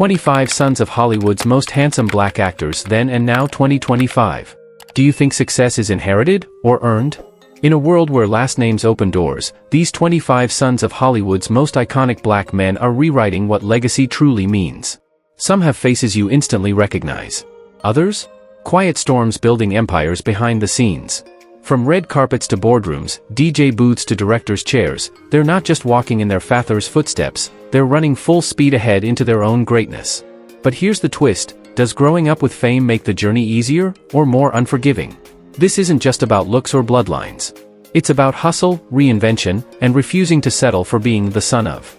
25 Sons of Hollywood's Most Handsome Black Actors Then and Now 2025. Do you think success is inherited or earned? In a world where last names open doors, these 25 sons of Hollywood's most iconic black men are rewriting what legacy truly means. Some have faces you instantly recognize. Others? Quiet storms building empires behind the scenes. From red carpets to boardrooms, DJ booths to directors' chairs, they're not just walking in their father's footsteps, they're running full speed ahead into their own greatness. But here's the twist: does growing up with fame make the journey easier, or more unforgiving? This isn't just about looks or bloodlines. It's about hustle, reinvention, and refusing to settle for being the son of.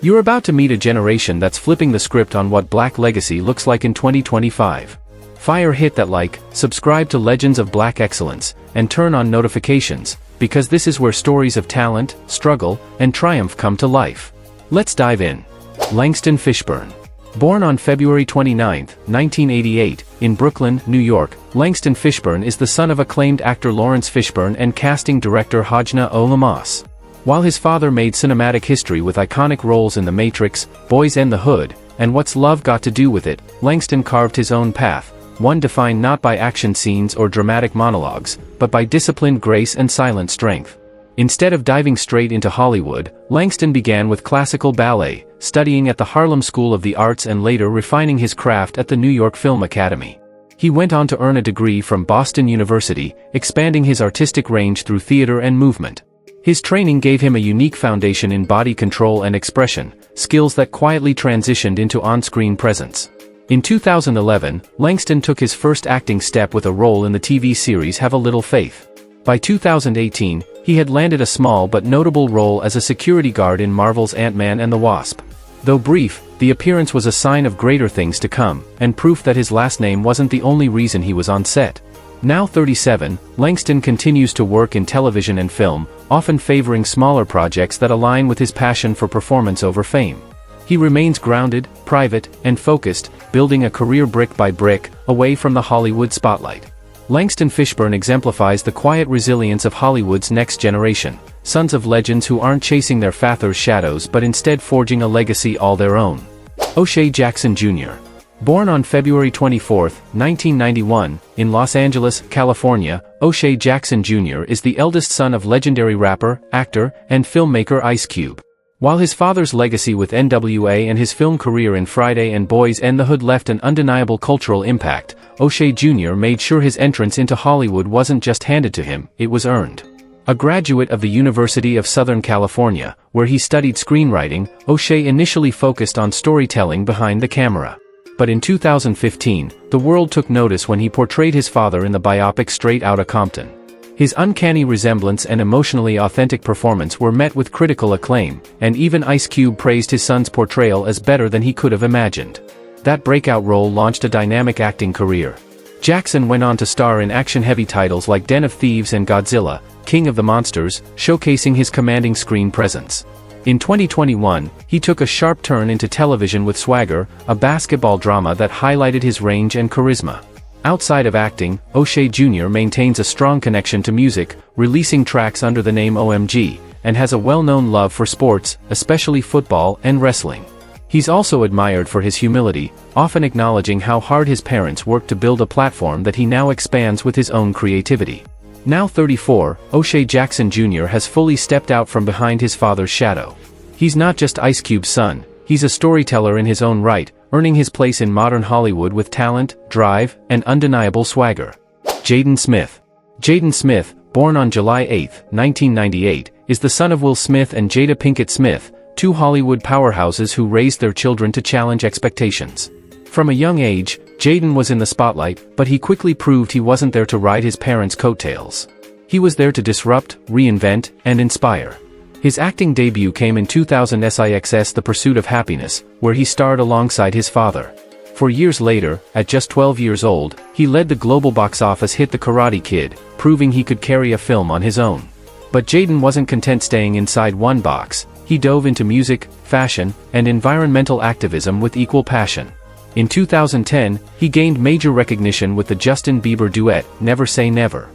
You're about to meet a generation that's flipping the script on what black legacy looks like in 2025. Hit that like, subscribe to Legends of Black Excellence, and turn on notifications, because this is where stories of talent, struggle, and triumph come to life. Let's dive in. Langston Fishburne. Born on February 29, 1988, in Brooklyn, New York, Langston Fishburne is the son of acclaimed actor Lawrence Fishburne and casting director Hajna O. Lamas. While his father made cinematic history with iconic roles in The Matrix, Boys and the Hood, and What's Love Got to Do with It, Langston carved his own path, one defined not by action scenes or dramatic monologues, but by disciplined grace and silent strength. Instead of diving straight into Hollywood, Langston began with classical ballet, studying at the Harlem School of the Arts and later refining his craft at the New York Film Academy. He went on to earn a degree from Boston University, expanding his artistic range through theater and movement. His training gave him a unique foundation in body control and expression, skills that quietly transitioned into on-screen presence. In 2011, Langston took his first acting step with a role in the TV series Have a Little Faith. By 2018, he had landed a small but notable role as a security guard in Marvel's Ant-Man and the Wasp. Though brief, the appearance was a sign of greater things to come, and proof that his last name wasn't the only reason he was on set. Now 37, Langston continues to work in television and film, often favoring smaller projects that align with his passion for performance over fame. He remains grounded, private, and focused, building a career brick by brick, away from the Hollywood spotlight. Langston Fishburne exemplifies the quiet resilience of Hollywood's next generation, sons of legends who aren't chasing their father's shadows but instead forging a legacy all their own. O'Shea Jackson Jr. Born on February 24, 1991, in Los Angeles, California, O'Shea Jackson Jr. is the eldest son of legendary rapper, actor, and filmmaker Ice Cube. While his father's legacy with NWA and his film career in Friday and Boys and the Hood left an undeniable cultural impact, O'Shea Jr. made sure his entrance into Hollywood wasn't just handed to him, it was earned. A graduate of the University of Southern California, where he studied screenwriting, O'Shea initially focused on storytelling behind the camera. But in 2015, the world took notice when he portrayed his father in the biopic Straight Outta Compton. His uncanny resemblance and emotionally authentic performance were met with critical acclaim, and even Ice Cube praised his son's portrayal as better than he could have imagined. That breakout role launched a dynamic acting career. Jackson went on to star in action-heavy titles like Den of Thieves and Godzilla, King of the Monsters, showcasing his commanding screen presence. In 2021, he took a sharp turn into television with Swagger, a basketball drama that highlighted his range and charisma. Outside of acting, O'Shea Jr. maintains a strong connection to music, releasing tracks under the name OMG, and has a well-known love for sports, especially football and wrestling. He's also admired for his humility, often acknowledging how hard his parents worked to build a platform that he now expands with his own creativity. Now 34, O'Shea Jackson Jr. has fully stepped out from behind his father's shadow. He's not just Ice Cube's son, he's a storyteller in his own right, earning his place in modern Hollywood with talent, drive, and undeniable swagger. Jaden Smith. Jaden Smith, born on July 8, 1998, is the son of Will Smith and Jada Pinkett Smith, two Hollywood powerhouses who raised their children to challenge expectations. From a young age, Jaden was in the spotlight, but he quickly proved he wasn't there to ride his parents' coattails. He was there to disrupt, reinvent, and inspire. His acting debut came in 2000's SIX's The Pursuit of Happiness, where he starred alongside his father. 4 years later, at just 12 years old, he led the global box office hit The Karate Kid, proving he could carry a film on his own. But Jaden wasn't content staying inside one box. He dove into music, fashion, and environmental activism with equal passion. In 2010, he gained major recognition with the Justin Bieber duet, Never Say Never.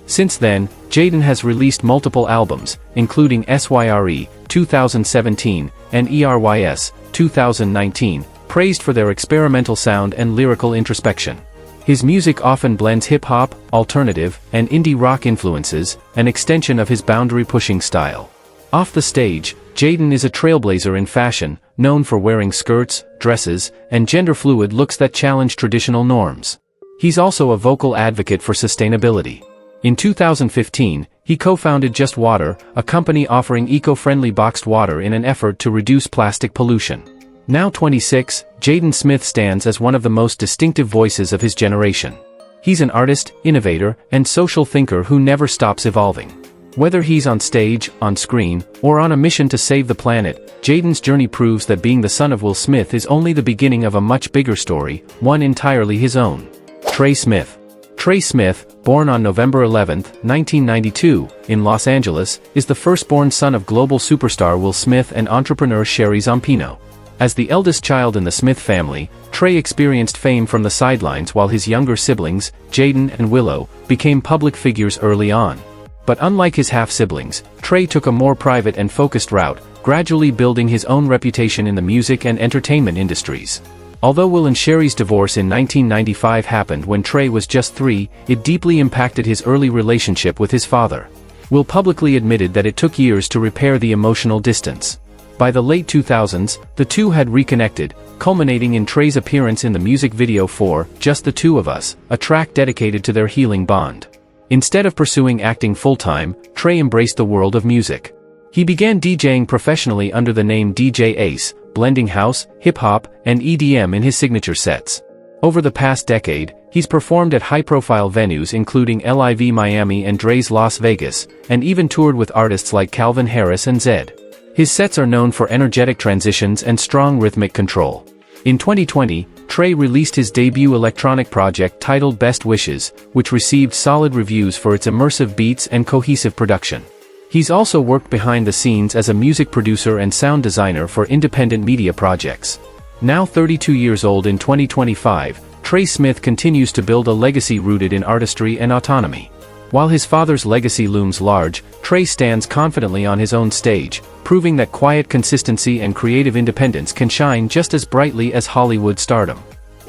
Since then, Jaden has released multiple albums, including SYRE, 2017, and ERYS, 2019, praised for their experimental sound and lyrical introspection. His music often blends hip-hop, alternative, and indie rock influences, an extension of his boundary-pushing style. Off the stage, Jaden is a trailblazer in fashion, known for wearing skirts, dresses, and gender-fluid looks that challenge traditional norms. He's also a vocal advocate for sustainability. In 2015, he co-founded Just Water, a company offering eco-friendly boxed water in an effort to reduce plastic pollution. Now 26, Jaden Smith stands as one of the most distinctive voices of his generation. He's an artist, innovator, and social thinker who never stops evolving. Whether he's on stage, on screen, or on a mission to save the planet, Jaden's journey proves that being the son of Will Smith is only the beginning of a much bigger story, one entirely his own. Trey Smith. Trey Smith, born on November 11, 1992, in Los Angeles, is the firstborn son of global superstar Will Smith and entrepreneur Sherry Zampino. As the eldest child in the Smith family, Trey experienced fame from the sidelines while his younger siblings, Jaden and Willow, became public figures early on. But unlike his half-siblings, Trey took a more private and focused route, gradually building his own reputation in the music and entertainment industries. Although Will and Sherry's divorce in 1995 happened when Trey was just 3, it deeply impacted his early relationship with his father. Will publicly admitted that it took years to repair the emotional distance. By the late 2000s, the two had reconnected, culminating in Trey's appearance in the music video for Just the Two of Us, a track dedicated to their healing bond. Instead of pursuing acting full-time, Trey embraced the world of music. He began DJing professionally under the name DJ Ace, blending house, hip-hop, and EDM in his signature sets. Over the past decade, he's performed at high-profile venues including LIV Miami and Dre's Las Vegas, and even toured with artists like Calvin Harris and Zedd. His sets are known for energetic transitions and strong rhythmic control. In 2020, Trey released his debut electronic project titled Best Wishes, which received solid reviews for its immersive beats and cohesive production. He's also worked behind the scenes as a music producer and sound designer for independent media projects. Now 32 years old in 2025, Trey Smith continues to build a legacy rooted in artistry and autonomy. While his father's legacy looms large, Trey stands confidently on his own stage, proving that quiet consistency and creative independence can shine just as brightly as Hollywood stardom.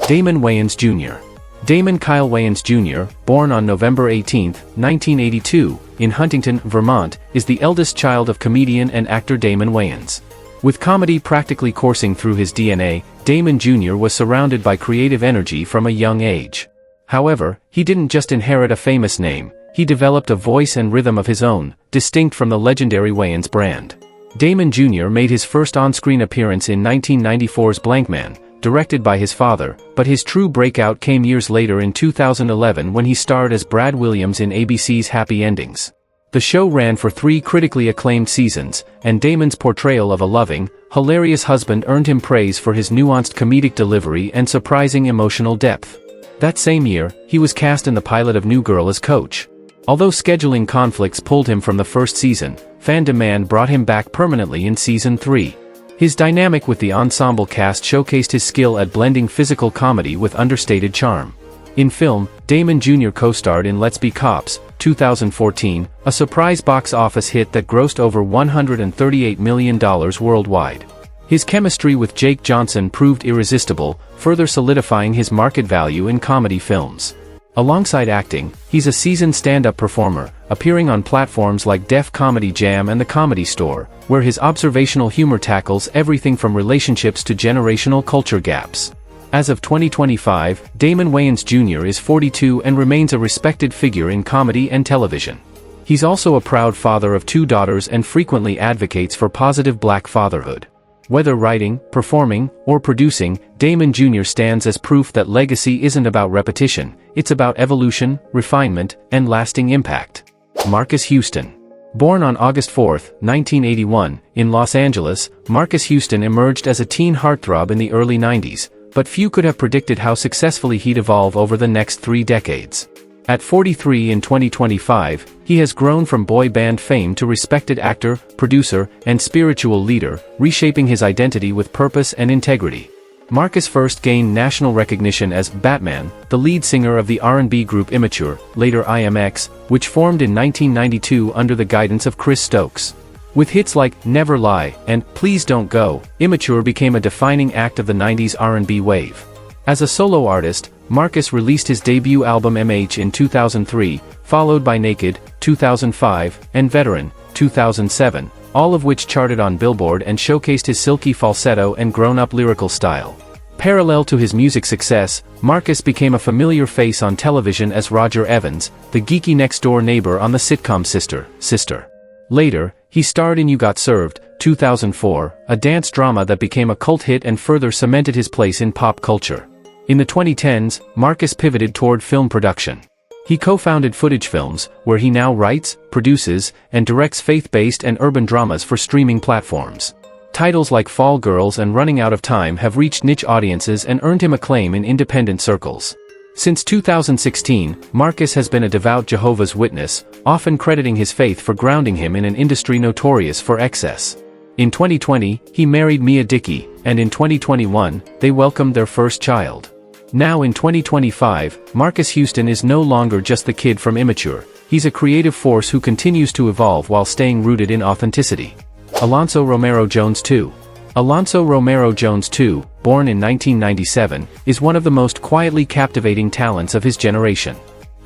Damon Wayans Jr. Damon Kyle Wayans Jr., born on November 18, 1982, in Huntington, Vermont, is the eldest child of comedian and actor Damon Wayans. With comedy practically coursing through his DNA, Damon Jr. was surrounded by creative energy from a young age. However, he didn't just inherit a famous name, he developed a voice and rhythm of his own, distinct from the legendary Wayans brand. Damon Jr. made his first on-screen appearance in 1994's Blankman, directed by his father, but his true breakout came years later in 2011 when he starred as Brad Williams in ABC's Happy Endings. The show ran for 3 critically acclaimed seasons, and Damon's portrayal of a loving, hilarious husband earned him praise for his nuanced comedic delivery and surprising emotional depth. That same year, he was cast in the pilot of New Girl as Coach. Although scheduling conflicts pulled him from the first season, fan demand brought him back permanently in season 3. His dynamic with the ensemble cast showcased his skill at blending physical comedy with understated charm. In film, Damon Jr. co-starred in Let's Be Cops, 2014, a surprise box office hit that grossed over $138 million worldwide. His chemistry with Jake Johnson proved irresistible, further solidifying his market value in comedy films. Alongside acting, he's a seasoned stand-up performer, appearing on platforms like Def Comedy Jam and The Comedy Store, where his observational humor tackles everything from relationships to generational culture gaps. As of 2025, Damon Wayans Jr. is 42 and remains a respected figure in comedy and television. He's also a proud father of 2 daughters and frequently advocates for positive Black fatherhood. Whether writing, performing, or producing, Damon Jr. stands as proof that legacy isn't about repetition, it's about evolution, refinement, and lasting impact. Marcus Houston. Born on August 4, 1981, in Los Angeles, Marcus Houston emerged as a teen heartthrob in the early 90s, but few could have predicted how successfully he'd evolve over the next 3 decades. At 43 in 2025, he has grown from boy band fame to respected actor, producer, and spiritual leader, reshaping his identity with purpose and integrity. Marcus first gained national recognition as Batman, the lead singer of the R&B group Immature, later IMX, which formed in 1992 under the guidance of Chris Stokes. With hits like Never Lie and Please Don't Go, Immature became a defining act of the 90s R&B wave. As a solo artist, Marcus released his debut album MH in 2003, followed by Naked, 2005, and Veteran, 2007, all of which charted on Billboard and showcased his silky falsetto and grown-up lyrical style. Parallel to his music success, Marcus became a familiar face on television as Roger Evans, the geeky next-door neighbor on the sitcom Sister. Later, he starred in You Got Served, 2004, a dance drama that became a cult hit and further cemented his place in pop culture. In the 2010s, Marcus pivoted toward film production. He co-founded Footage Films, where he now writes, produces, and directs faith-based and urban dramas for streaming platforms. Titles like Fall Girls and Running Out of Time have reached niche audiences and earned him acclaim in independent circles. Since 2016, Marcus has been a devout Jehovah's Witness, often crediting his faith for grounding him in an industry notorious for excess. In 2020, he married Mia Dickey, and in 2021, they welcomed their first child. Now in 2025, Marcus Houston is no longer just the kid from Immature. He's a creative force who continues to evolve while staying rooted in authenticity. Alonso Romero Jones II. Alonso Romero Jones II, born in 1997, is one of the most quietly captivating talents of his generation.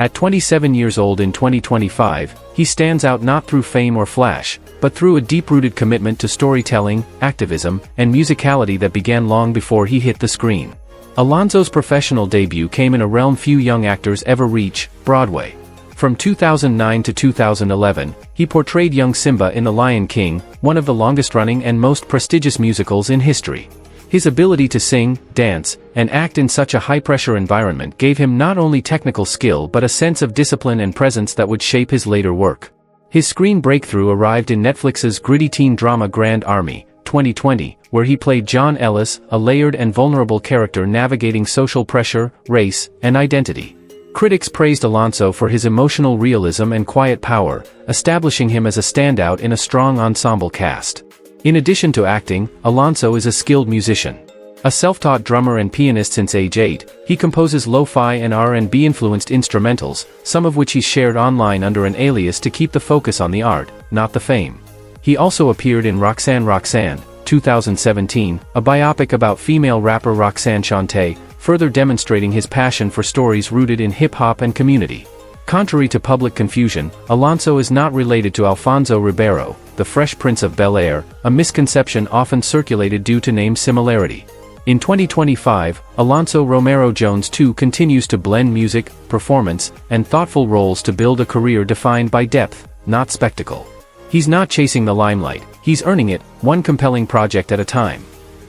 At 27 years old in 2025, he stands out not through fame or flash, but through a deep-rooted commitment to storytelling, activism, and musicality that began long before he hit the screen. Alonso's professional debut came in a realm few young actors ever reach, Broadway. From 2009 to 2011, he portrayed young Simba in The Lion King, one of the longest-running and most prestigious musicals in history. His ability to sing, dance, and act in such a high-pressure environment gave him not only technical skill but a sense of discipline and presence that would shape his later work. His screen breakthrough arrived in Netflix's gritty teen drama Grand Army, 2020, where he played John Ellis, a layered and vulnerable character navigating social pressure, race, and identity. Critics praised Alonso for his emotional realism and quiet power, establishing him as a standout in a strong ensemble cast. In addition to acting, Alonso is a skilled musician. A self-taught drummer and pianist since age 8, he composes lo-fi and R&B-influenced instrumentals, some of which he's shared online under an alias to keep the focus on the art, not the fame. He also appeared in Roxanne Roxanne, 2017, a biopic about female rapper Roxanne Shante, further demonstrating his passion for stories rooted in hip-hop and community. Contrary to public confusion, Alonso is not related to Alfonso Ribeiro, the Fresh Prince of Bel-Air, a misconception often circulated due to name similarity. In 2025, Alonso Romero Jones II continues to blend music, performance, and thoughtful roles to build a career defined by depth, not spectacle. He's not chasing the limelight, he's earning it, one compelling project at a time.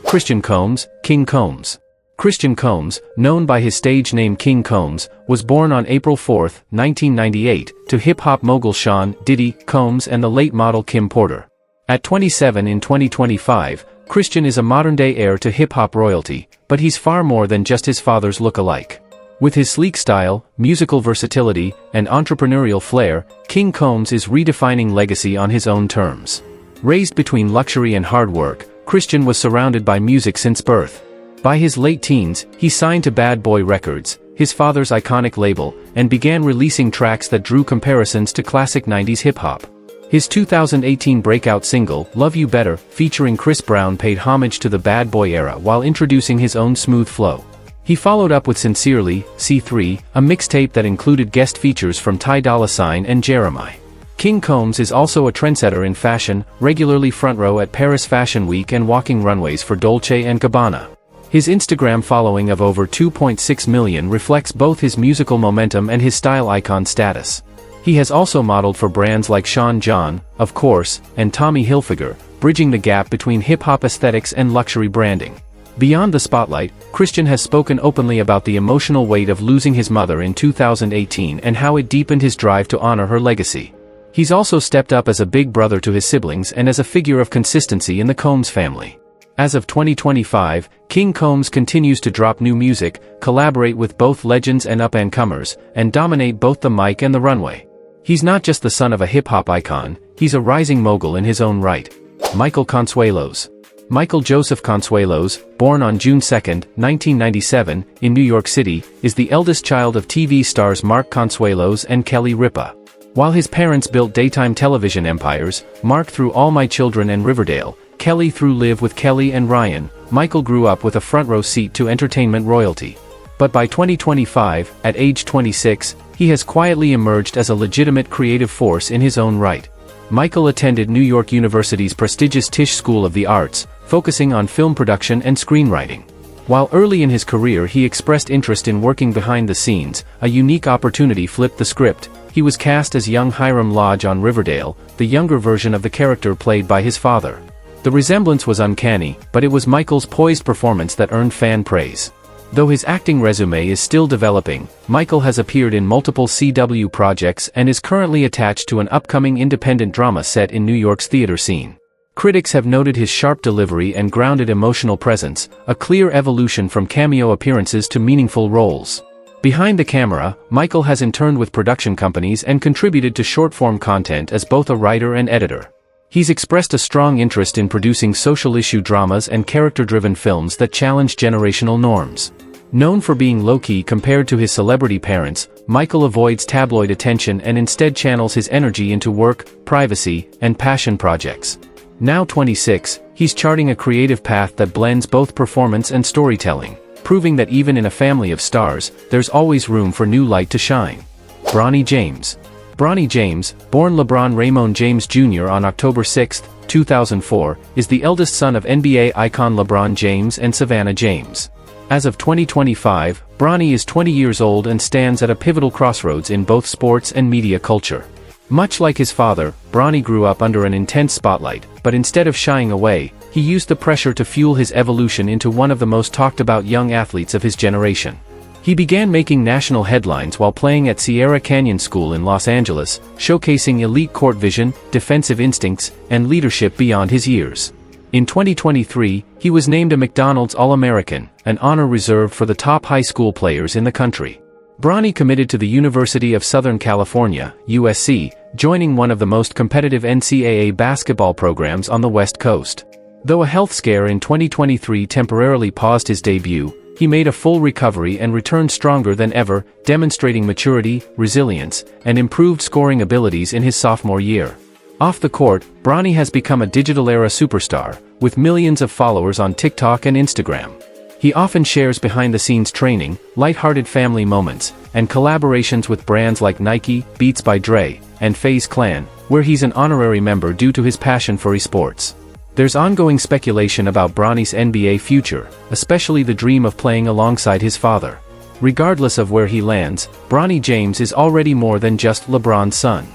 Christian Combs, King Combs. Christian Combs, known by his stage name King Combs, was born on April 4, 1998, to hip-hop mogul Sean Diddy Combs and the late model Kim Porter. At 27 in 2025, Christian is a modern-day heir to hip-hop royalty, but he's far more than just his father's look-alike. With his sleek style, musical versatility, and entrepreneurial flair, King Combs is redefining legacy on his own terms. Raised between luxury and hard work, Christian was surrounded by music since birth. By his late teens, he signed to Bad Boy Records, his father's iconic label, and began releasing tracks that drew comparisons to classic 90s hip-hop. His 2018 breakout single, Love You Better, featuring Chris Brown paid homage to the bad boy era while introducing his own smooth flow. He followed up with Sincerely, C3, a mixtape that included guest features from Ty Dolla $ign and Jeremiah. King Combs is also a trendsetter in fashion, regularly front row at Paris Fashion Week and walking runways for Dolce & Gabbana. His Instagram following of over 2.6 million reflects both his musical momentum and his style icon status. He has also modeled for brands like Sean John, of course, and Tommy Hilfiger, bridging the gap between hip-hop aesthetics and luxury branding. Beyond the spotlight, Christian has spoken openly about the emotional weight of losing his mother in 2018 and how it deepened his drive to honor her legacy. He's also stepped up as a big brother to his siblings and as a figure of consistency in the Combs family. As of 2025, King Combs continues to drop new music, collaborate with both legends and up-and-comers, and dominate both the mic and the runway. He's not just the son of a hip-hop icon, he's a rising mogul in his own right. Michael Consuelos. Michael Joseph Consuelos, born on June 2, 1997, in New York City, is the eldest child of TV stars Mark Consuelos and Kelly Ripa. While his parents built daytime television empires, Mark through All My Children and Riverdale, Kelly through Live with Kelly and Ryan, Michael grew up with a front-row seat to entertainment royalty. But by 2025, at age 26, he has quietly emerged as a legitimate creative force in his own right. Michael attended New York University's prestigious Tisch School of the Arts, focusing on film production and screenwriting. While early in his career he expressed interest in working behind the scenes, a unique opportunity flipped the script. He was cast as young Hiram Lodge on Riverdale, the younger version of the character played by his father. The resemblance was uncanny, but it was Michael's poised performance that earned fan praise. Though his acting resume is still developing, Michael has appeared in multiple CW projects and is currently attached to an upcoming independent drama set in New York's theater scene. Critics have noted his sharp delivery and grounded emotional presence, a clear evolution from cameo appearances to meaningful roles. Behind the camera, Michael has interned with production companies and contributed to short-form content as both a writer and editor. He's expressed a strong interest in producing social-issue dramas and character-driven films that challenge generational norms. Known for being low-key compared to his celebrity parents, Michael avoids tabloid attention and instead channels his energy into work, privacy, and passion projects. Now 26, he's charting a creative path that blends both performance and storytelling, proving that even in a family of stars, there's always room for new light to shine. Bronny James. Bronny James, born LeBron Raymond James Jr. on October 6, 2004, is the eldest son of NBA icon LeBron James and Savannah James. As of 2025, Bronny is 20 years old and stands at a pivotal crossroads in both sports and media culture. Much like his father, Bronny grew up under an intense spotlight, but instead of shying away, he used the pressure to fuel his evolution into one of the most talked-about young athletes of his generation. He began making national headlines while playing at Sierra Canyon School in Los Angeles, showcasing elite court vision, defensive instincts, and leadership beyond his years. In 2023, he was named a McDonald's All-American, an honor reserved for the top high school players in the country. Bronny committed to the University of Southern California, USC, joining one of the most competitive NCAA basketball programs on the West Coast. Though a health scare in 2023 temporarily paused his debut, he made a full recovery and returned stronger than ever, demonstrating maturity, resilience, and improved scoring abilities in his sophomore year. Off the court, Bronny has become a digital-era superstar, with millions of followers on TikTok and Instagram. He often shares behind-the-scenes training, lighthearted family moments, and collaborations with brands like Nike, Beats by Dre, and FaZe Clan, where he's an honorary member due to his passion for esports. There's ongoing speculation about Bronny's NBA future, especially the dream of playing alongside his father. Regardless of where he lands, Bronny James is already more than just LeBron's son.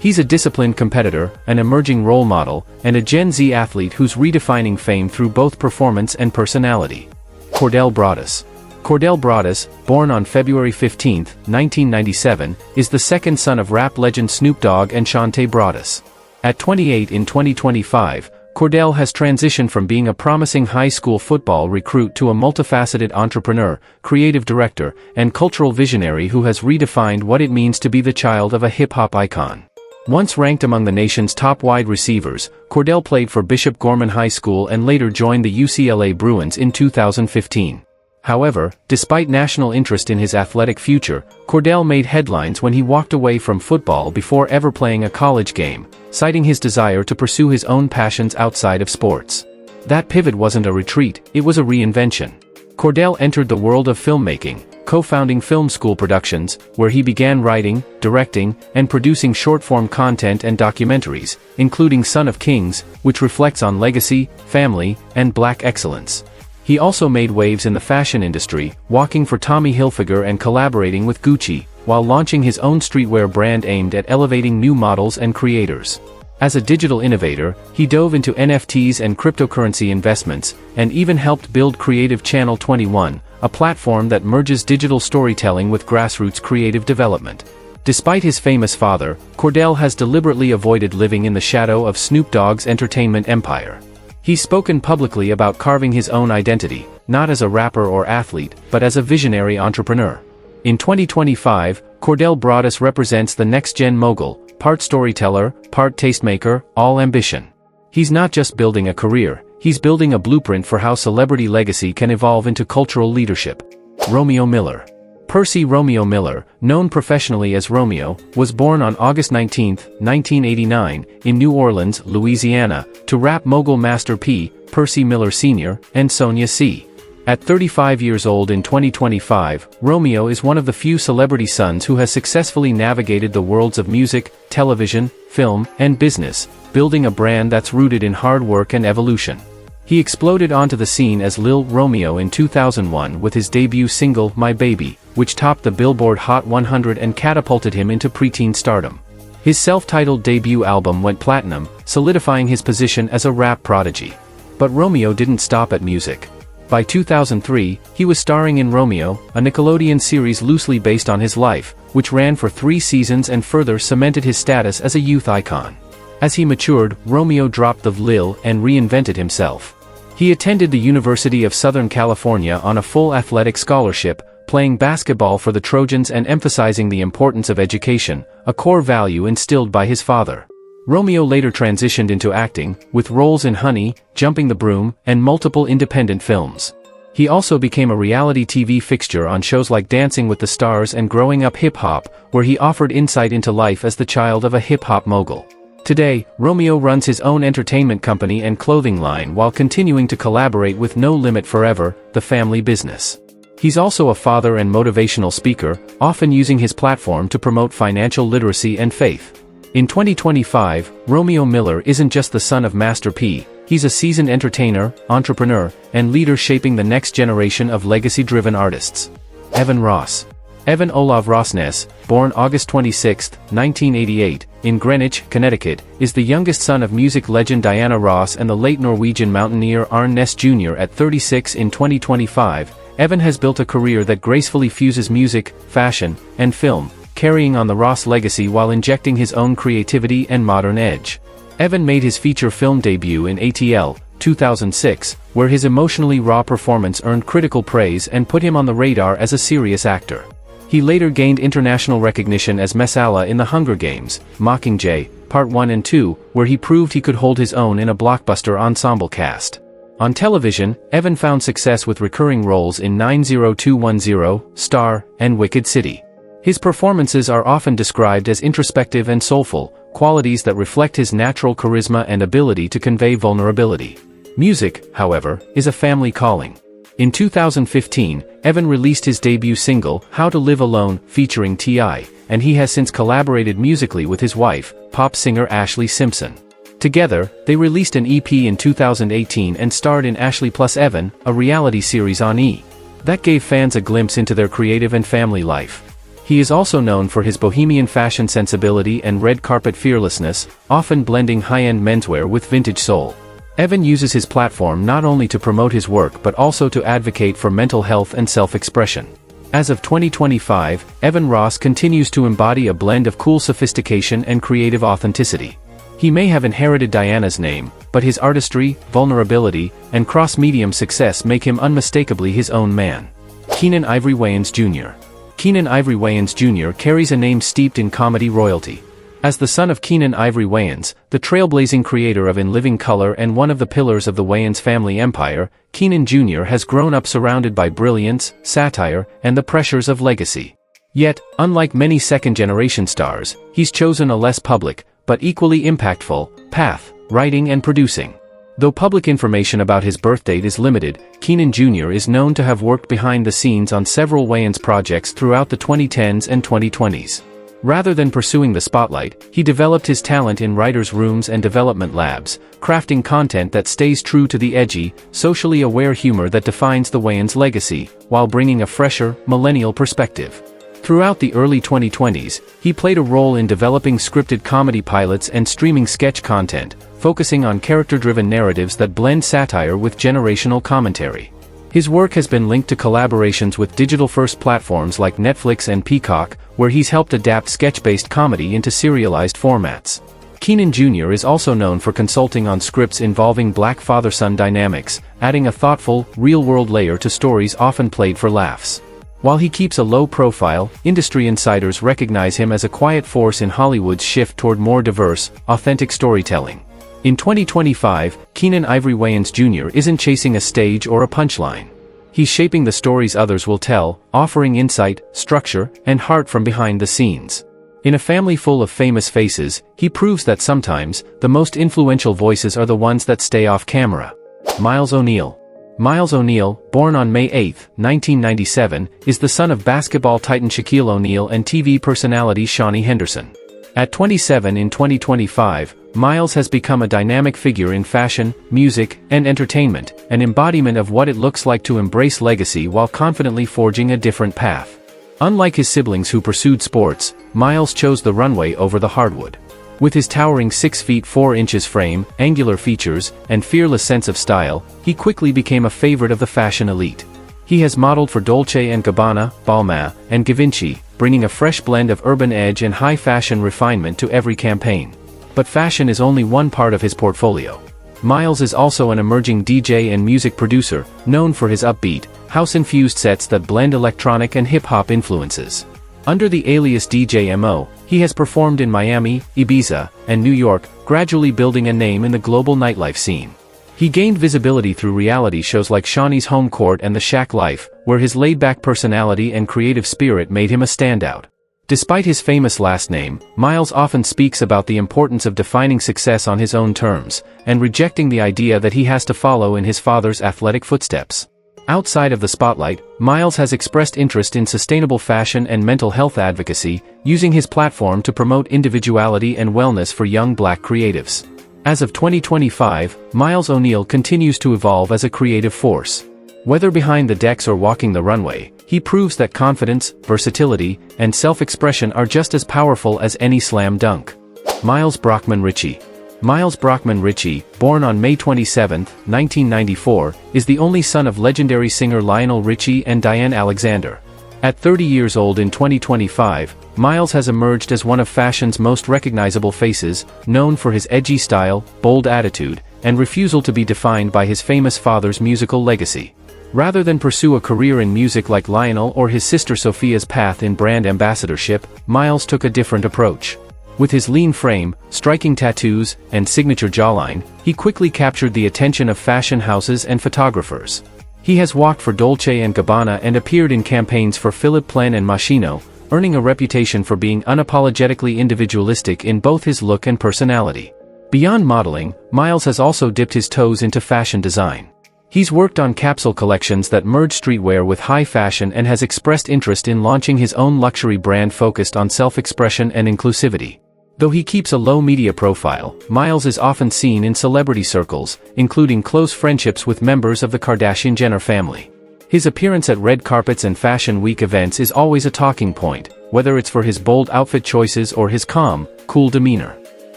He's a disciplined competitor, an emerging role model, and a Gen Z athlete who's redefining fame through both performance and personality. Cordell Broadus. Cordell Broadus, born on February 15, 1997, is the second son of rap legend Snoop Dogg and Shantae Broadus. At 28 in 2025, Cordell has transitioned from being a promising high school football recruit to a multifaceted entrepreneur, creative director, and cultural visionary who has redefined what it means to be the child of a hip-hop icon. Once ranked among the nation's top wide receivers, Cordell played for Bishop Gorman High School and later joined the UCLA Bruins in 2015. However, despite national interest in his athletic future, Cordell made headlines when he walked away from football before ever playing a college game, citing his desire to pursue his own passions outside of sports. That pivot wasn't a retreat, it was a reinvention. Cordell entered the world of filmmaking, co-founding Film School Productions, where he began writing, directing, and producing short-form content and documentaries, including Son of Kings, which reflects on legacy, family, and Black excellence. He also made waves in the fashion industry, walking for Tommy Hilfiger and collaborating with Gucci, while launching his own streetwear brand aimed at elevating new models and creators. As a digital innovator, he dove into NFTs and cryptocurrency investments, and even helped build Creative Channel 21, a platform that merges digital storytelling with grassroots creative development. Despite his famous father, Cordell has deliberately avoided living in the shadow of Snoop Dogg's entertainment empire. He's spoken publicly about carving his own identity, not as a rapper or athlete, but as a visionary entrepreneur. In 2025, Cordell Broadus represents the next-gen mogul, part storyteller, part tastemaker, all ambition. He's not just building a career, he's building a blueprint for how celebrity legacy can evolve into cultural leadership. Romeo Miller. Percy Romeo Miller, known professionally as Romeo, was born on August 19, 1989, in New Orleans, Louisiana, to rap mogul Master P, Percy Miller Sr., and Sonia C. At 35 years old in 2025, Romeo is one of the few celebrity sons who has successfully navigated the worlds of music, television, film, and business, building a brand that's rooted in hard work and evolution. He exploded onto the scene as Lil Romeo in 2001 with his debut single My Baby, which topped the Billboard Hot 100 and catapulted him into preteen stardom. His self-titled debut album went platinum, solidifying his position as a rap prodigy. But Romeo didn't stop at music. By 2003, he was starring in Romeo, a Nickelodeon series loosely based on his life, which ran for 3 seasons and further cemented his status as a youth icon. As he matured, Romeo dropped the Lil and reinvented himself. He attended the University of Southern California on a full athletic scholarship, playing basketball for the Trojans and emphasizing the importance of education, a core value instilled by his father. Romeo later transitioned into acting, with roles in Honey, Jumping the Broom, and multiple independent films. He also became a reality TV fixture on shows like Dancing with the Stars and Growing Up Hip Hop, where he offered insight into life as the child of a hip-hop mogul. Today, Romeo runs his own entertainment company and clothing line while continuing to collaborate with No Limit Forever, the family business. He's also a father and motivational speaker, often using his platform to promote financial literacy and faith. In 2025, Romeo Miller isn't just the son of Master P, he's a seasoned entertainer, entrepreneur, and leader shaping the next generation of legacy-driven artists. Evan Ross. Evan Olav Rossnes, born August 26, 1988, in Greenwich, Connecticut, is the youngest son of music legend Diana Ross and the late Norwegian mountaineer Arne Næss Jr. At 36 in 2025, Evan has built a career that gracefully fuses music, fashion, and film, carrying on the Ross legacy while injecting his own creativity and modern edge. Evan made his feature film debut in ATL, 2006, where his emotionally raw performance earned critical praise and put him on the radar as a serious actor. He later gained international recognition as Messala in The Hunger Games, Mockingjay, Part 1 and 2, where he proved he could hold his own in a blockbuster ensemble cast. On television, Evan found success with recurring roles in 90210, Star, and Wicked City. His performances are often described as introspective and soulful, qualities that reflect his natural charisma and ability to convey vulnerability. Music, however, is a family calling. In 2015, Evan released his debut single, How to Live Alone, featuring T.I., and he has since collaborated musically with his wife, pop singer Ashlee Simpson. Together, they released an EP in 2018 and starred in Ashley Plus Evan, a reality series on E! That gave fans a glimpse into their creative and family life. He is also known for his bohemian fashion sensibility and red carpet fearlessness, often blending high-end menswear with vintage soul. Evan uses his platform not only to promote his work but also to advocate for mental health and self-expression. As of 2025, Evan Ross continues to embody a blend of cool sophistication and creative authenticity. He may have inherited Diana's name, but his artistry, vulnerability, and cross-medium success make him unmistakably his own man. Keenen Ivory Wayans Jr. Keenen Ivory Wayans Jr. carries a name steeped in comedy royalty. As the son of Keenen Ivory Wayans, the trailblazing creator of In Living Color and one of the pillars of the Wayans family empire, Keenen Jr. has grown up surrounded by brilliance, satire, and the pressures of legacy. Yet, unlike many second-generation stars, he's chosen a less public, but equally impactful, path, writing and producing. Though public information about his birthdate is limited, Keenen Jr. is known to have worked behind the scenes on several Wayans projects throughout the 2010s and 2020s. Rather than pursuing the spotlight, he developed his talent in writers' rooms and development labs, crafting content that stays true to the edgy, socially aware humor that defines the Wayans legacy, while bringing a fresher, millennial perspective. Throughout the early 2020s, he played a role in developing scripted comedy pilots and streaming sketch content, focusing on character-driven narratives that blend satire with generational commentary. His work has been linked to collaborations with digital-first platforms like Netflix and Peacock, where he's helped adapt sketch-based comedy into serialized formats. Keenen Jr. is also known for consulting on scripts involving black father-son dynamics, adding a thoughtful, real-world layer to stories often played for laughs. While he keeps a low profile, industry insiders recognize him as a quiet force in Hollywood's shift toward more diverse, authentic storytelling. In 2025, Keenen Ivory Wayans Jr. isn't chasing a stage or a punchline. He's shaping the stories others will tell, offering insight, structure, and heart from behind the scenes. In a family full of famous faces, he proves that sometimes, the most influential voices are the ones that stay off camera. Miles O'Neal. Miles O'Neal, born on May 8, 1997, is the son of basketball titan Shaquille O'Neal and TV personality Shawnee Henderson. At 27 in 2025, Miles has become a dynamic figure in fashion, music, and entertainment, an embodiment of what it looks like to embrace legacy while confidently forging a different path. Unlike his siblings who pursued sports, Miles chose the runway over the hardwood. With his towering 6 feet 4 inches frame, angular features, and fearless sense of style, he quickly became a favorite of the fashion elite. He has modeled for Dolce & Gabbana, Balmain, and Givenchy, bringing a fresh blend of urban edge and high fashion refinement to every campaign. But fashion is only one part of his portfolio. Miles is also an emerging DJ and music producer, known for his upbeat, house-infused sets that blend electronic and hip-hop influences. Under the alias DJ Mo, he has performed in Miami, Ibiza, and New York, gradually building a name in the global nightlife scene. He gained visibility through reality shows like Shawnee's Home Court and The Shack Life, where his laid-back personality and creative spirit made him a standout. Despite his famous last name, Miles often speaks about the importance of defining success on his own terms, and rejecting the idea that he has to follow in his father's athletic footsteps. Outside of the spotlight, Miles has expressed interest in sustainable fashion and mental health advocacy, using his platform to promote individuality and wellness for young Black creatives. As of 2025, Miles O'Neal continues to evolve as a creative force. Whether behind the decks or walking the runway, he proves that confidence, versatility, and self-expression are just as powerful as any slam dunk. Miles Brockman Ritchie. Miles Brockman Ritchie, born on May 27, 1994, is the only son of legendary singer Lionel Richie and Diane Alexander. At 30 years old in 2025, Miles has emerged as one of fashion's most recognizable faces, known for his edgy style, bold attitude, and refusal to be defined by his famous father's musical legacy. Rather than pursue a career in music like Lionel or his sister Sophia's path in brand ambassadorship, Miles took a different approach. With his lean frame, striking tattoos, and signature jawline, he quickly captured the attention of fashion houses and photographers. He has walked for Dolce & Gabbana and appeared in campaigns for Philippe Plein and Moschino, earning a reputation for being unapologetically individualistic in both his look and personality. Beyond modeling, Miles has also dipped his toes into fashion design. He's worked on capsule collections that merge streetwear with high fashion and has expressed interest in launching his own luxury brand focused on self-expression and inclusivity. Though he keeps a low media profile, Miles is often seen in celebrity circles, including close friendships with members of the Kardashian-Jenner family. His appearance at red carpets and Fashion Week events is always a talking point, whether it's for his bold outfit choices or his calm, cool demeanor.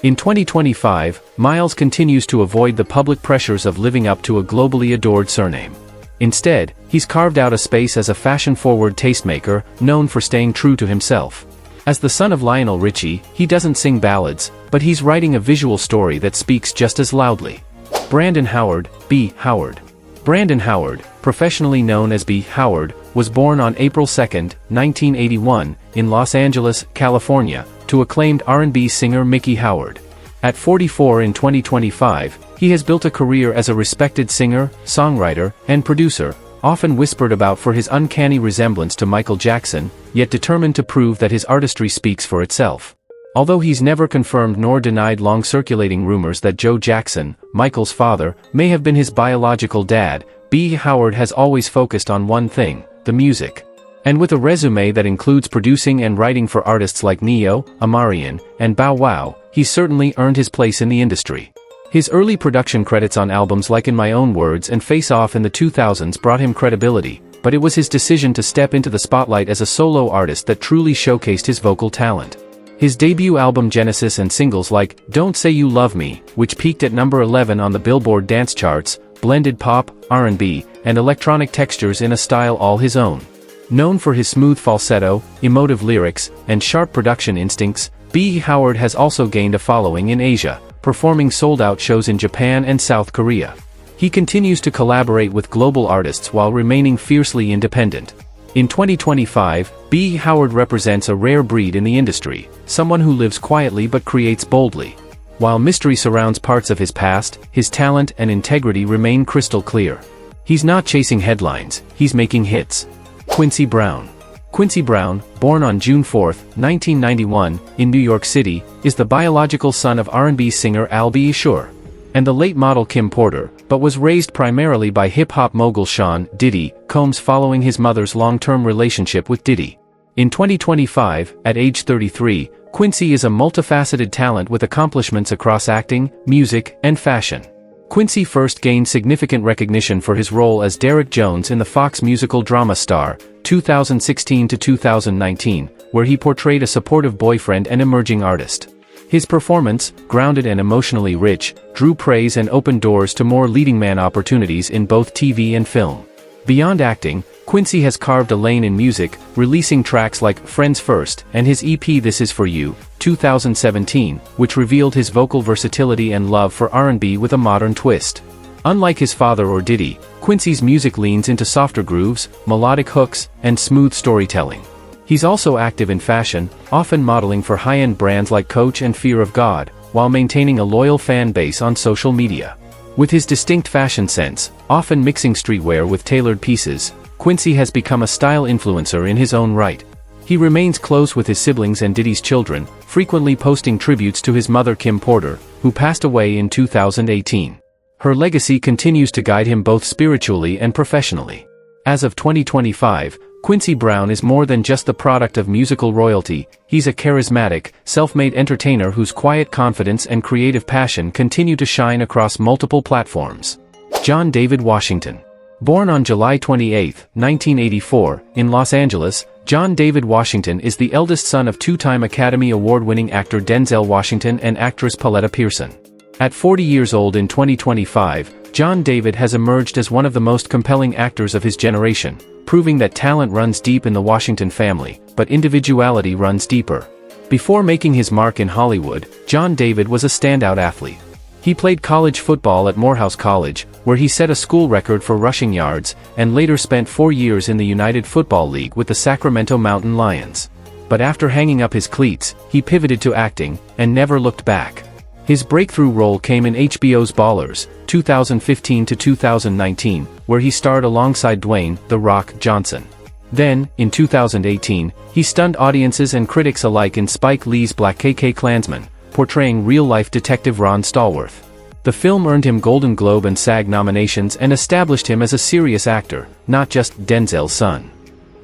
In 2025, Miles continues to avoid the public pressures of living up to a globally adored surname. Instead, he's carved out a space as a fashion-forward tastemaker, known for staying true to himself. As the son of Lionel Richie, he doesn't sing ballads, but he's writing a visual story that speaks just as loudly. Brandon Howard, B. Howard. Brandon Howard, professionally known as B. Howard, was born on April 2, 1981, in Los Angeles, California, to acclaimed R&B singer Miki Howard. At 44 in 2025, he has built a career as a respected singer, songwriter, and producer, often whispered about for his uncanny resemblance to Michael Jackson, yet determined to prove that his artistry speaks for itself. Although he's never confirmed nor denied long-circulating rumors that Joe Jackson, Michael's father, may have been his biological dad, B. Howard has always focused on one thing: the music. And with a resume that includes producing and writing for artists like Ne-Yo, Omarion, and Bow Wow, he's certainly earned his place in the industry. His early production credits on albums like In My Own Words and Face Off in the 2000s brought him credibility, but it was his decision to step into the spotlight as a solo artist that truly showcased his vocal talent. His debut album Genesis and singles like Don't Say You Love Me, which peaked at number 11 on the Billboard dance charts, blended pop, R&B, and electronic textures in a style all his own. Known for his smooth falsetto, emotive lyrics, and sharp production instincts, B. Howard has also gained a following in Asia, performing sold-out shows in Japan and South Korea. He continues to collaborate with global artists while remaining fiercely independent. In 2025, B. Howard represents a rare breed in the industry, someone who lives quietly but creates boldly. While mystery surrounds parts of his past, his talent and integrity remain crystal clear. He's not chasing headlines, he's making hits. Quincy Brown. Quincy Brown, born on June 4, 1991, in New York City, is the biological son of R&B singer Al B. Sure and the late model Kim Porter, but was raised primarily by hip-hop mogul Sean Diddy Combs following his mother's long-term relationship with Diddy. In 2025, at age 33, Quincy is a multifaceted talent with accomplishments across acting, music, and fashion. Quincy first gained significant recognition for his role as Derek Jones in the Fox musical drama Star, 2016 to 2019, where he portrayed a supportive boyfriend and emerging artist. His performance, grounded and emotionally rich, drew praise and opened doors to more leading man opportunities in both TV and film. Beyond acting, Quincy has carved a lane in music, releasing tracks like Friends First and his EP This Is For You, 2017, which revealed his vocal versatility and love for R&B with a modern twist. Unlike his father or Diddy, Quincy's music leans into softer grooves, melodic hooks, and smooth storytelling. He's also active in fashion, often modeling for high-end brands like Coach and Fear of God, while maintaining a loyal fan base on social media. With his distinct fashion sense, often mixing streetwear with tailored pieces, Quincy has become a style influencer in his own right. He remains close with his siblings and Diddy's children, frequently posting tributes to his mother Kim Porter, who passed away in 2018. Her legacy continues to guide him both spiritually and professionally. As of 2025, Quincy Brown is more than just the product of musical royalty. He's a charismatic, self-made entertainer whose quiet confidence and creative passion continue to shine across multiple platforms. John David Washington. Born on July 28, 1984, in Los Angeles, John David Washington is the eldest son of two-time Academy Award-winning actor Denzel Washington and actress Pauletta Pearson. At 40 years old in 2025, John David has emerged as one of the most compelling actors of his generation, proving that talent runs deep in the Washington family, but individuality runs deeper. Before making his mark in Hollywood, John David was a standout athlete. He played college football at Morehouse College, where he set a school record for rushing yards, and later spent 4 years in the United Football League with the Sacramento Mountain Lions. But after hanging up his cleats, he pivoted to acting, and never looked back. His breakthrough role came in HBO's Ballers, 2015 to 2019, where he starred alongside Dwayne "The Rock" Johnson. Then, in 2018, he stunned audiences and critics alike in Spike Lee's Black KKK, portraying real-life detective Ron Stallworth. The film earned him Golden Globe and SAG nominations and established him as a serious actor, not just Denzel's son.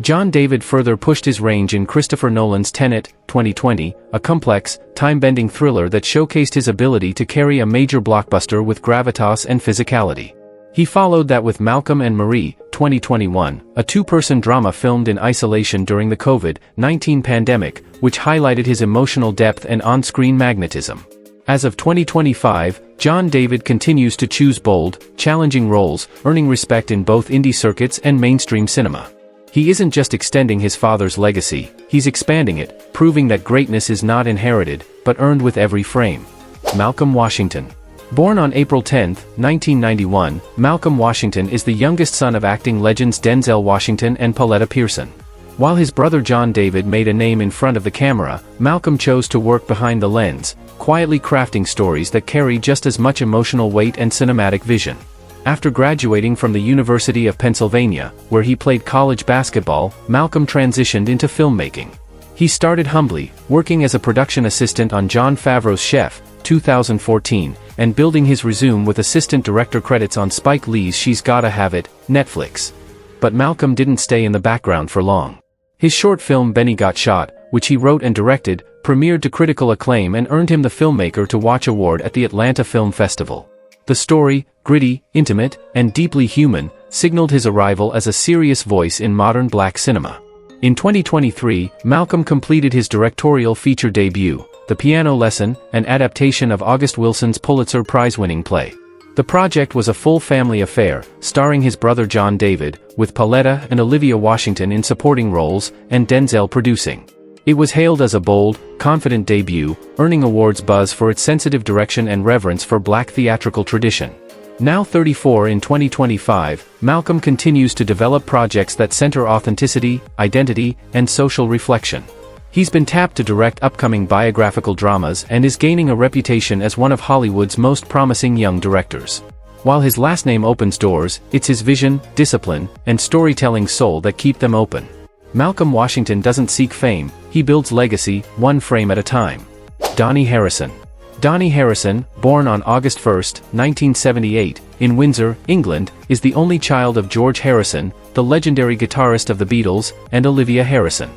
John David further pushed his range in Christopher Nolan's Tenet, 2020, a complex, time-bending thriller that showcased his ability to carry a major blockbuster with gravitas and physicality. He followed that with Malcolm and Marie, 2021, a two-person drama filmed in isolation during the COVID-19 pandemic, which highlighted his emotional depth and on-screen magnetism. As of 2025, John David continues to choose bold, challenging roles, earning respect in both indie circuits and mainstream cinema. He isn't just extending his father's legacy, he's expanding it, proving that greatness is not inherited, but earned with every frame. Malcolm Washington. Born on April 10, 1991, Malcolm Washington is the youngest son of acting legends Denzel Washington and Pauletta Pearson. While his brother John David made a name in front of the camera, Malcolm chose to work behind the lens, quietly crafting stories that carry just as much emotional weight and cinematic vision. After graduating from the University of Pennsylvania, where he played college basketball, Malcolm transitioned into filmmaking. He started humbly, working as a production assistant on Jon Favreau's Chef, 2014, and building his resume with assistant director credits on Spike Lee's She's Gotta Have It, Netflix. But Malcolm didn't stay in the background for long. His short film Benny Got Shot, which he wrote and directed, premiered to critical acclaim and earned him the Filmmaker to Watch award at the Atlanta Film Festival. The story, gritty, intimate, and deeply human, signaled his arrival as a serious voice in modern black cinema. In 2023, Malcolm completed his directorial feature debut, The Piano Lesson, an adaptation of August Wilson's Pulitzer Prize-winning play. The project was a full family affair, starring his brother John David, with Pauletta and Olivia Washington in supporting roles, and Denzel producing. It was hailed as a bold, confident debut, earning awards buzz for its sensitive direction and reverence for black theatrical tradition. Now 34 in 2025, Malcolm continues to develop projects that center authenticity, identity, and social reflection. He's been tapped to direct upcoming biographical dramas and is gaining a reputation as one of Hollywood's most promising young directors. While his last name opens doors, it's his vision, discipline, and storytelling soul that keep them open. Malcolm Washington doesn't seek fame, he builds legacy, one frame at a time. Dhani Harrison. Dhani Harrison, born on August 1, 1978, in Windsor, England, is the only child of George Harrison, the legendary guitarist of the Beatles, and Olivia Harrison.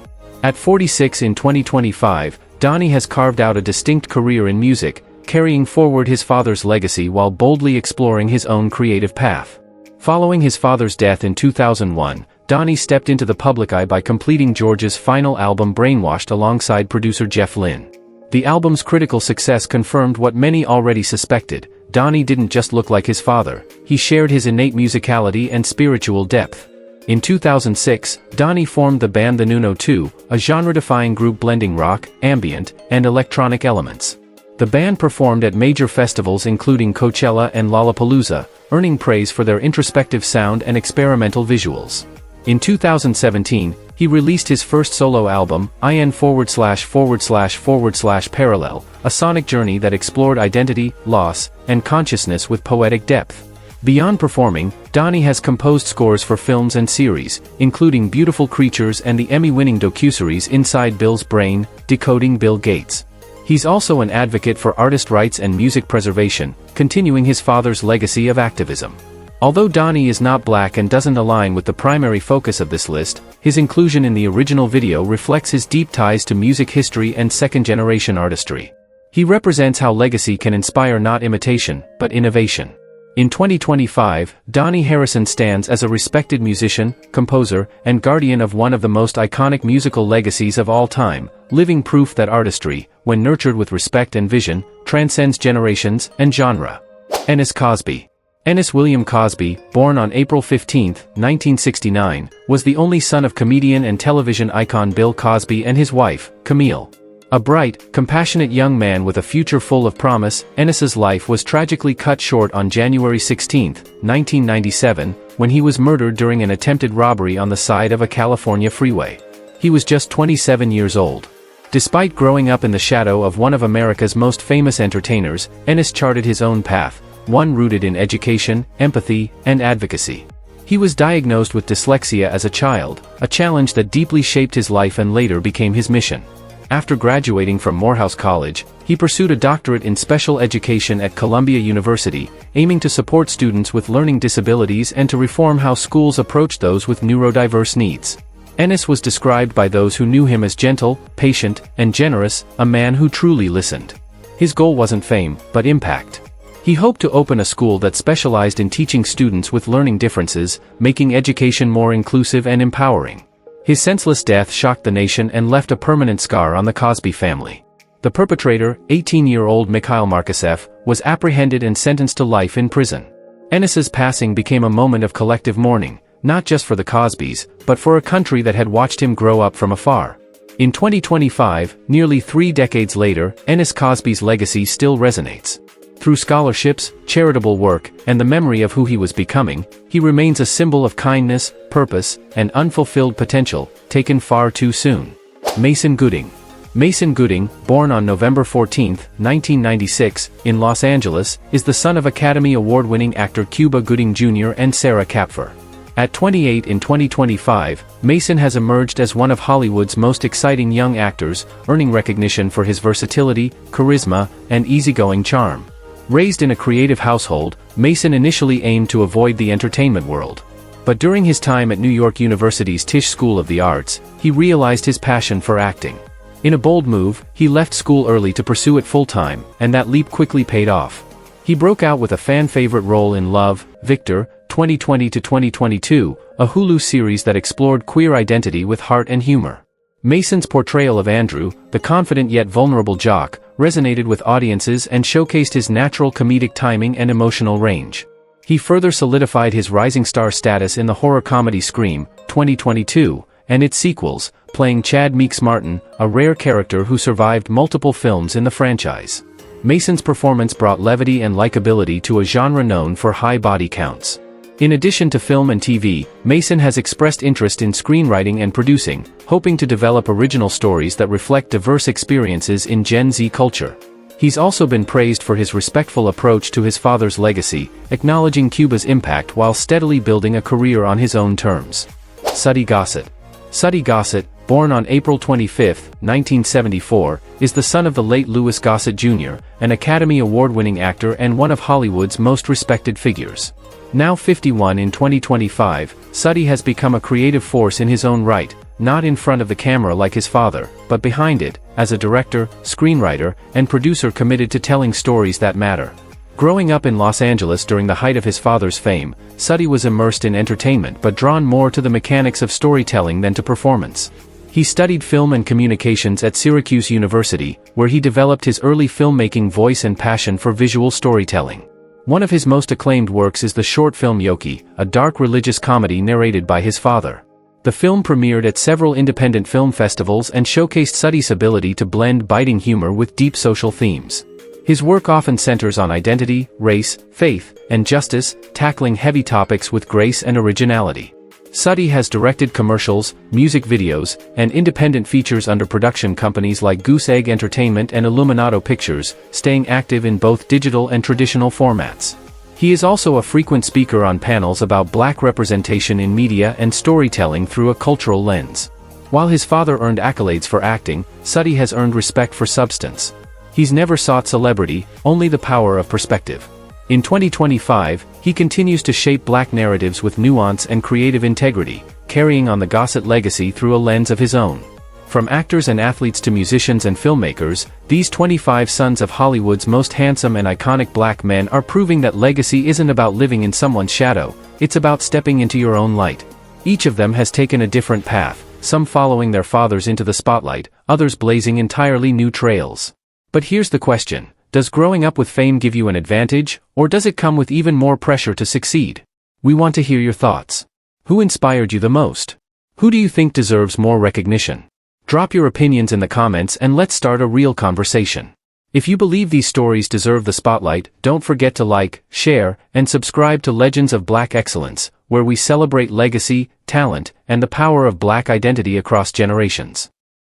At 46 in 2025, Dhani has carved out a distinct career in music, carrying forward his father's legacy while boldly exploring his own creative path. Following his father's death in 2001, Dhani stepped into the public eye by completing George's final album Brainwashed alongside producer Jeff Lynne. The album's critical success confirmed what many already suspected: Dhani didn't just look like his father, he shared his innate musicality and spiritual depth. In 2006, Dhani formed the band The Nuno 2, a genre-defying group blending rock, ambient, and electronic elements. The band performed at major festivals including Coachella and Lollapalooza, earning praise for their introspective sound and experimental visuals. In 2017, he released his first solo album, IN///Parallel, a sonic journey that explored identity, loss, and consciousness with poetic depth. Beyond performing, Dhani has composed scores for films and series, including Beautiful Creatures and the Emmy-winning docuseries Inside Bill's Brain, Decoding Bill Gates. He's also an advocate for artist rights and music preservation, continuing his father's legacy of activism. Although Dhani is not black and doesn't align with the primary focus of this list, his inclusion in the original video reflects his deep ties to music history and second-generation artistry. He represents how legacy can inspire not imitation, but innovation. In 2025, Dhani Harrison stands as a respected musician, composer, and guardian of one of the most iconic musical legacies of all time, living proof that artistry, when nurtured with respect and vision, transcends generations and genre. Ennis Cosby. Ennis William Cosby, born on April 15, 1969, was the only son of comedian and television icon Bill Cosby and his wife, Camille. A bright, compassionate young man with a future full of promise, Ennis's life was tragically cut short on January 16, 1997, when he was murdered during an attempted robbery on the side of a California freeway. He was just 27 years old. Despite growing up in the shadow of one of America's most famous entertainers, Ennis charted his own path, one rooted in education, empathy, and advocacy. He was diagnosed with dyslexia as a child, a challenge that deeply shaped his life and later became his mission. After graduating from Morehouse College, he pursued a doctorate in special education at Columbia University, aiming to support students with learning disabilities and to reform how schools approach those with neurodiverse needs. Ennis was described by those who knew him as gentle, patient, and generous, a man who truly listened. His goal wasn't fame, but impact. He hoped to open a school that specialized in teaching students with learning differences, making education more inclusive and empowering. His senseless death shocked the nation and left a permanent scar on the Cosby family. The perpetrator, 18-year-old Mikhail Markasev, was apprehended and sentenced to life in prison. Ennis's passing became a moment of collective mourning, not just for the Cosbys, but for a country that had watched him grow up from afar. In 2025, nearly 3 decades later, Ennis Cosby's legacy still resonates. Through scholarships, charitable work, and the memory of who he was becoming, he remains a symbol of kindness, purpose, and unfulfilled potential, taken far too soon. Mason Gooding. Mason Gooding, born on November 14, 1996, in Los Angeles, is the son of Academy Award-winning actor Cuba Gooding Jr. and Sarah Kapfer. At 28 in 2025, Mason has emerged as one of Hollywood's most exciting young actors, earning recognition for his versatility, charisma, and easygoing charm. Raised in a creative household, Mason initially aimed to avoid the entertainment world. But during his time at New York University's Tisch School of the Arts, he realized his passion for acting. In a bold move, he left school early to pursue it full-time, and that leap quickly paid off. He broke out with a fan-favorite role in Love, Victor, 2020-2022, a Hulu series that explored queer identity with heart and humor. Mason's portrayal of Andrew, the confident yet vulnerable jock, resonated with audiences and showcased his natural comedic timing and emotional range. He further solidified his rising star status in the horror comedy Scream, 2022, and its sequels, playing Chad Meeks Martin, a rare character who survived multiple films in the franchise. Mason's performance brought levity and likability to a genre known for high body counts. In addition to film and TV, Mason has expressed interest in screenwriting and producing, hoping to develop original stories that reflect diverse experiences in Gen Z culture. He's also been praised for his respectful approach to his father's legacy, acknowledging Cuba's impact while steadily building a career on his own terms. Suddy Gossett. Suddy Gossett, born on April 25, 1974, is the son of the late Louis Gossett Jr., an Academy Award-winning actor and one of Hollywood's most respected figures. Now 51 in 2025, Suddy has become a creative force in his own right, not in front of the camera like his father, but behind it, as a director, screenwriter, and producer committed to telling stories that matter. Growing up in Los Angeles during the height of his father's fame, Suddy was immersed in entertainment but drawn more to the mechanics of storytelling than to performance. He studied film and communications at Syracuse University, where he developed his early filmmaking voice and passion for visual storytelling. One of his most acclaimed works is the short film Yoki, a dark religious comedy narrated by his father. The film premiered at several independent film festivals and showcased Suddy's ability to blend biting humor with deep social themes. His work often centers on identity, race, faith, and justice, tackling heavy topics with grace and originality. Suddy has directed commercials, music videos, and independent features under production companies like Goose Egg Entertainment and Illuminato Pictures, staying active in both digital and traditional formats. He is also a frequent speaker on panels about Black representation in media and storytelling through a cultural lens. While his father earned accolades for acting, Suddy has earned respect for substance. He's never sought celebrity, only the power of perspective. In 2025, he continues to shape Black narratives with nuance and creative integrity, carrying on the Gossett legacy through a lens of his own. From actors and athletes to musicians and filmmakers, these 25 sons of Hollywood's most handsome and iconic Black men are proving that legacy isn't about living in someone's shadow, it's about stepping into your own light. Each of them has taken a different path, some following their fathers into the spotlight, others blazing entirely new trails. But here's the question: does growing up with fame give you an advantage, or does it come with even more pressure to succeed? We want to hear your thoughts. Who inspired you the most? Who do you think deserves more recognition? Drop your opinions in the comments and let's start a real conversation. If you believe these stories deserve the spotlight, don't forget to like, share, and subscribe to Legends of Black Excellence, where we celebrate legacy, talent, and the power of Black identity across generations.